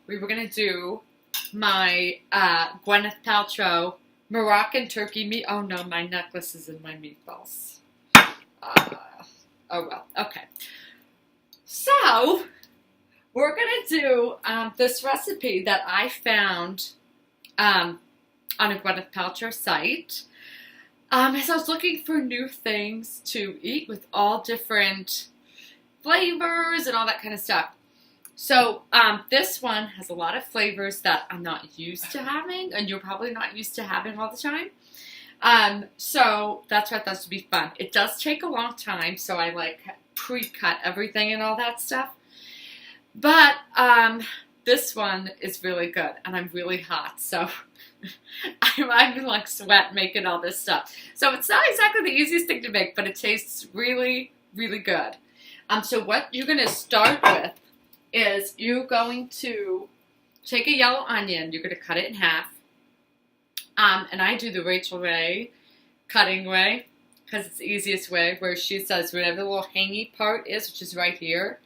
we were going to do my Gwyneth Paltrow Moroccan turkey meat. Oh no, my necklace is in my meatballs. Oh well, okay. So, we're going to do this recipe that I found on a Gwyneth Paltrow site. As I was looking for new things to eat with all different flavors and all that kind of stuff. So this one has a lot of flavors that I'm not used to having, and you're probably not used to having all the time. So that's what this would be fun. It does take a long time, so I like pre-cut everything and all that stuff. But this one is really good, and I'm really hot, so I'm like sweat making all this stuff. So it's not exactly the easiest thing to make, but it tastes really, really good. So what you're going to start with is you're going to take a yellow onion. You're going to cut it in half. And I do the Rachel Ray cutting way because it's the easiest way, where she says whatever the little hangy part is, which is right here,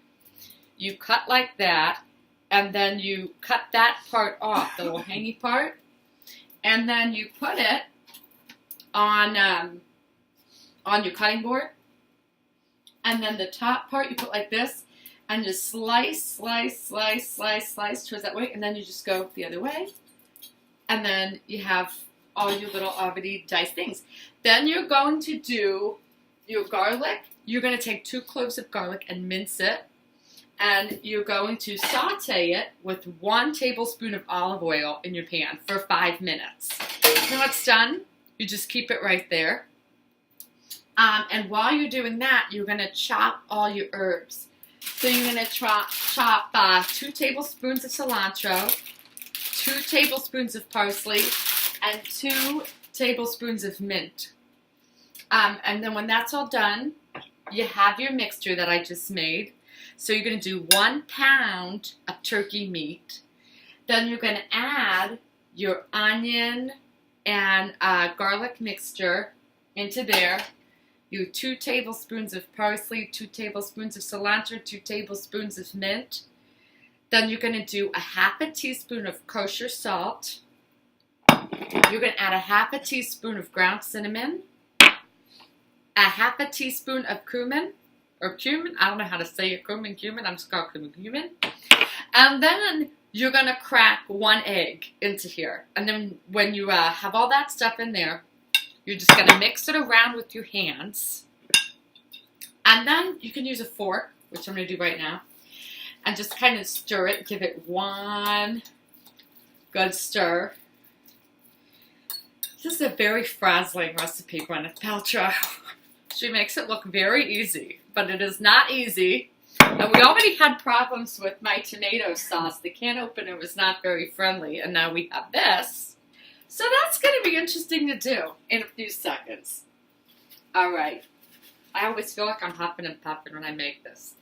you cut like that, and then you cut that part off, the little hangy part, and then you put it on your cutting board. And then the top part you put like this, and just slice towards that way, and then you just go the other way. And then you have all your little already diced things. Then you're going to do your garlic. You're going to take 2 cloves of garlic and mince it. And you're going to saute it with 1 tablespoon of olive oil in your pan for 5 minutes. When it's done, you just keep it right there. And while you're doing that, you're going to chop all your herbs. So you're going to chop 2 tablespoons of cilantro, 2 tablespoons of parsley, and 2 tablespoons of mint. And then when that's all done, you have your mixture that I just made. So you're going to do 1 pound of turkey meat. Then you're going to add your onion and garlic mixture into there. You 2 tablespoons of parsley, 2 tablespoons of cilantro, 2 tablespoons of mint. Then you're going to do a half a teaspoon of kosher salt. You're going to add a half a teaspoon of ground cinnamon, a half a teaspoon of cumin, or cumin, I don't know how to say it, cumin, I'm just called cumin. And then you're going to crack 1 egg into here. And then when you have all that stuff in there, you're just going to mix it around with your hands. And then you can use a fork, which I'm going to do right now, and just kind of stir it, give it 1 good stir. This is a very frazzling recipe, Gwyneth Paltrow. She makes it look very easy, but it is not easy. And we already had problems with my tomato sauce. The can opener was not very friendly, and now we have this. So that's going to be interesting to do in a few seconds. All right. I always feel like I'm huffing and puffing when I make this.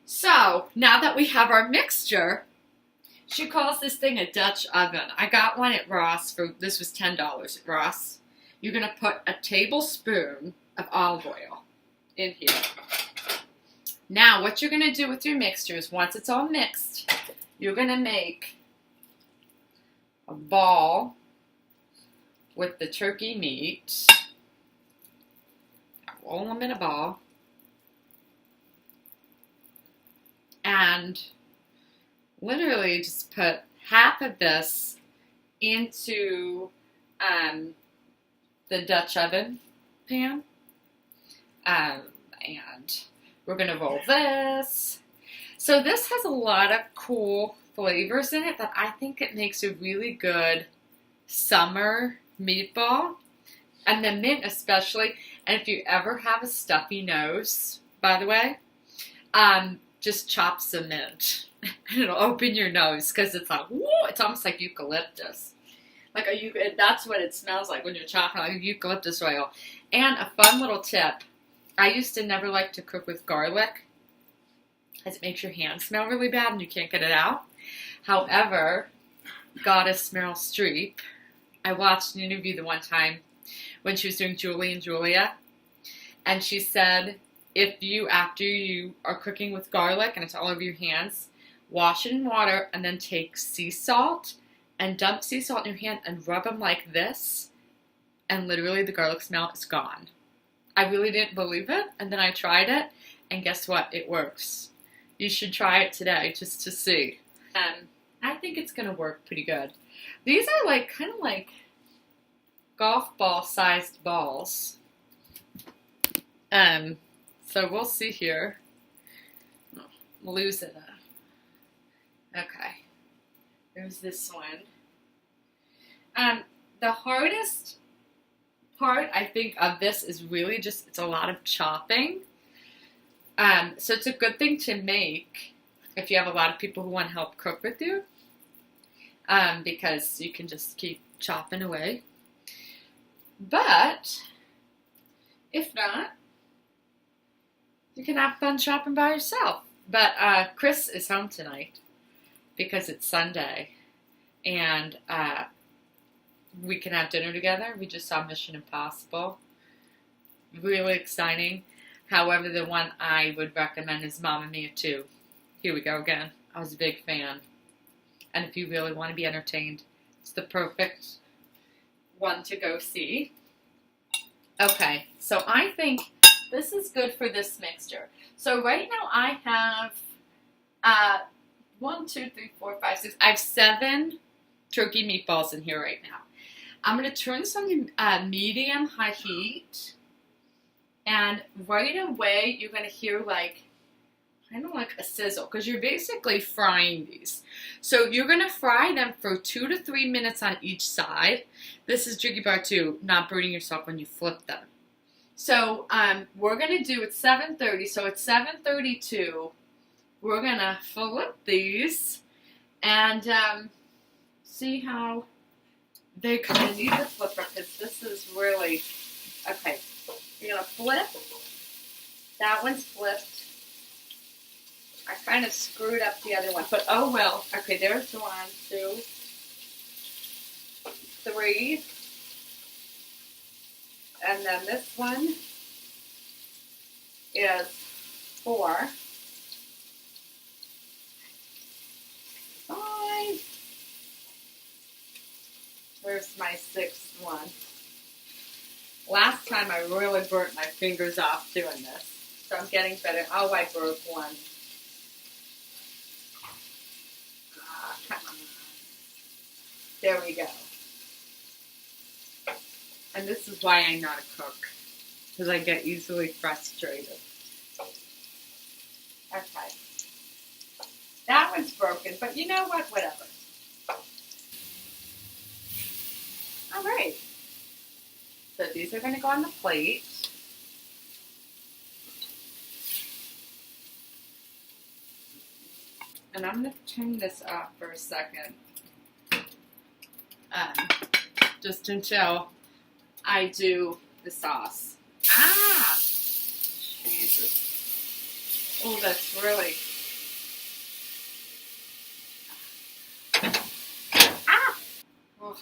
So now that we have our mixture, she calls this thing a Dutch oven. I got one at Ross this was $10 at Ross. You're going to put a tablespoon of olive oil in here. Now what you're going to do with your mixture is once it's all mixed, you're going to make a ball with the turkey meat. Roll them in a ball. And literally just put half of this into the Dutch oven pan. And we're going to roll this. So this has a lot of cool flavors in it that I think it makes a really good summer meatball. And the mint especially. And if you ever have a stuffy nose, by the way, just chop some mint. And it'll open your nose because it's like, whoa, it's almost like eucalyptus. That's what it smells like when you're chopping, like eucalyptus oil. And a fun little tip. I used to never like to cook with garlic because it makes your hands smell really bad and you can't get it out. However, Goddess Meryl Streep, I watched an interview the one time when she was doing Julie and Julia, and she said, after you are cooking with garlic and it's all over your hands, wash it in water, and then take sea salt and dump sea salt in your hand and rub them like this, and literally the garlic smell is gone. I really didn't believe it, and then I tried it, and guess what? It works. You should try it today just to see. I think it's going to work pretty good. These are like kind of like golf ball sized balls. So we'll see here. Lose it. Okay. There's this one. The hardest part, I think, of this is really just, it's a lot of chopping. So it's a good thing to make if you have a lot of people who want to help cook with you. Because you can just keep chopping away. But, if not, you can have fun shopping by yourself. But Chris is home tonight because it's Sunday, and we can have dinner together. We just saw Mission Impossible. Really exciting. However, the one I would recommend is Mamma Mia 2. Here we go again. I was a big fan. And if you really want to be entertained, it's the perfect one to go see. Okay, so I think this is good for this mixture. So right now I have 1, 2, 3, 4, 5, 6. I have 7 turkey meatballs in here right now. I'm going to turn this on medium-high heat. And right away you're going to hear like, kind of like a sizzle, because you're basically frying these. So you're going to fry them for 2 to 3 minutes on each side. This is tricky part too, not burning yourself when you flip them. So we're going to do, it's 7:30, so it's 7:32. We're going to flip these and see how they kind of need the flipper, because this is really, okay, you're going to flip. That one's flipped. I kind of screwed up the other one, but oh well. Okay, there's 1, 2, 3. And then this one is 4, 5. Where's my 6th one? Last time I really burnt my fingers off doing this, so I'm getting better. Oh, I broke one. Come on. There we go. And this is why I'm not a cook, because I get easily frustrated. Okay. That one's broken, but you know what? Whatever. All right. So these are going to go on the plate. And I'm going to turn this off for a second. Just until I do the sauce. Ah! Jesus. Oh, that's really... Ah! Oh,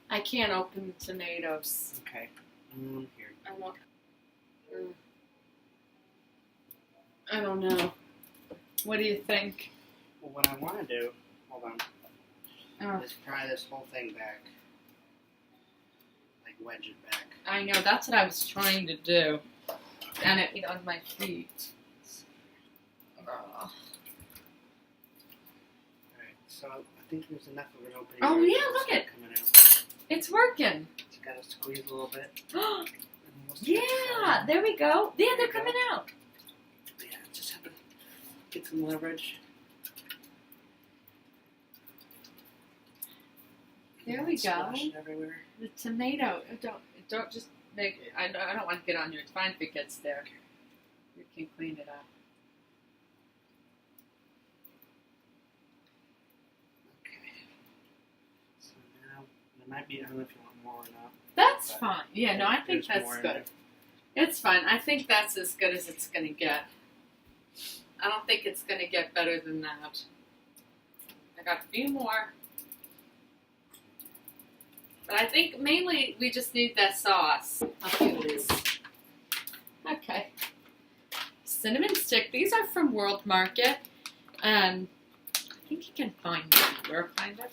I can't open the tomatoes. Okay. Here. I don't know. What do you think? Well, what I want to do, hold on, is pry this whole thing back. Like wedge it back. I know, that's what I was trying to do. And it on my feet. Alright, so I think there's enough of an opening. Oh yeah, look it. Coming out. It's working. Just gotta squeeze a little bit. Yeah, there we go. Yeah, they're coming out. Yeah, just have to get some leverage. There we go. Everywhere. The tomato. Don't just make it. I don't want to get on your. It's fine if it gets there. You can clean it up. Okay. So now there might be. I don't know if you want more or not. That's fine. Yeah, no, I think There's that's more in good. there. It's fine. I think that's as good as it's going to get. I don't think it's going to get better than that. I got a few more. But I think mainly we just need that sauce. Okay, it is. Okay. Cinnamon stick. These are from World Market. I think you can find it anywhere, kind of.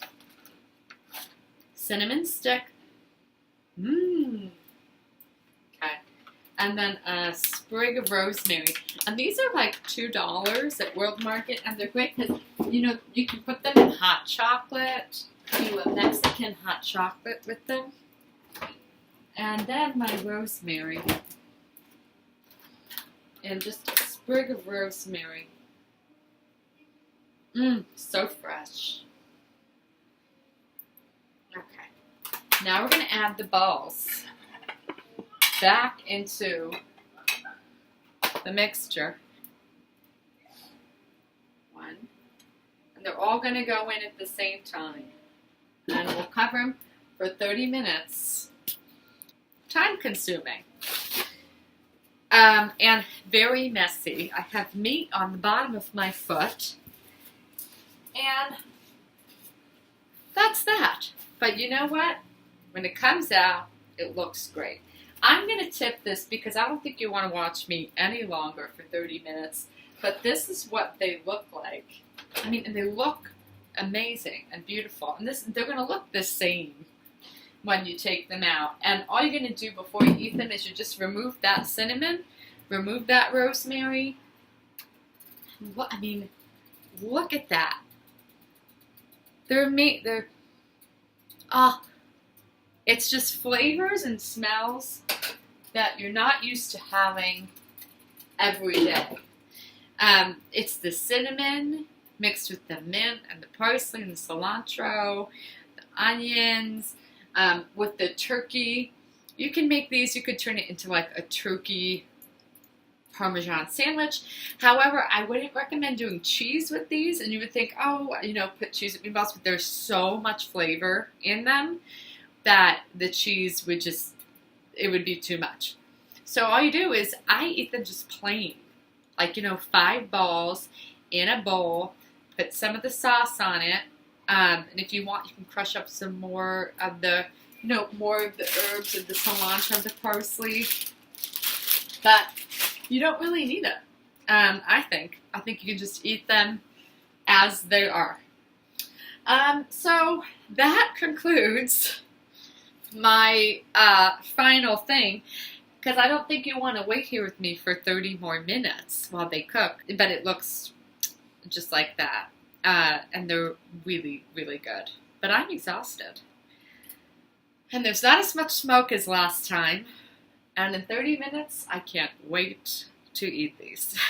Cinnamon stick. Mmm. Okay. And then a sprig of rosemary. And these are like $2 at World Market, and they're great because, you know, you can put them in hot chocolate. Do a Mexican hot chocolate with them. And then my rosemary. And just a sprig of rosemary. Mmm, so fresh. Okay. Now we're going to add the balls back into the mixture. One. And they're all going to go in at the same time. And we'll cover them for 30 minutes. Time consuming. And very messy. I have meat on the bottom of my foot. And that's that. But you know what? When it comes out, it looks great. I'm going to tip this because I don't think you want to watch me any longer for 30 minutes. But this is what they look like. I mean, and they look amazing and beautiful. And they're going to look the same when you take them out. And all you're going to do before you eat them is you just remove that cinnamon, remove that rosemary. I mean, look at that. It's just flavors and smells that you're not used to having every day. It's the cinnamon mixed with the mint and the parsley and the cilantro, the onions, with the turkey. You can make these, you could turn it into like a turkey Parmesan sandwich. However, I wouldn't recommend doing cheese with these, and you would think, oh, you know, put cheese with meatballs, but there's so much flavor in them that the cheese would just, it would be too much. So all you do is, I eat them just plain. Like, you know, 5 balls in a bowl, put some of the sauce on it, and if you want, you can crush up some more of the, you know, more of the herbs and the cilantro and the parsley. But you don't really need it, I think. I think you can just eat them as they are. So that concludes my final thing, because I don't think you want to wait here with me for 30 more minutes while they cook, but it looks just like that, and they're really, really good. But I'm exhausted, and there's not as much smoke as last time, and in 30 minutes, I can't wait to eat these.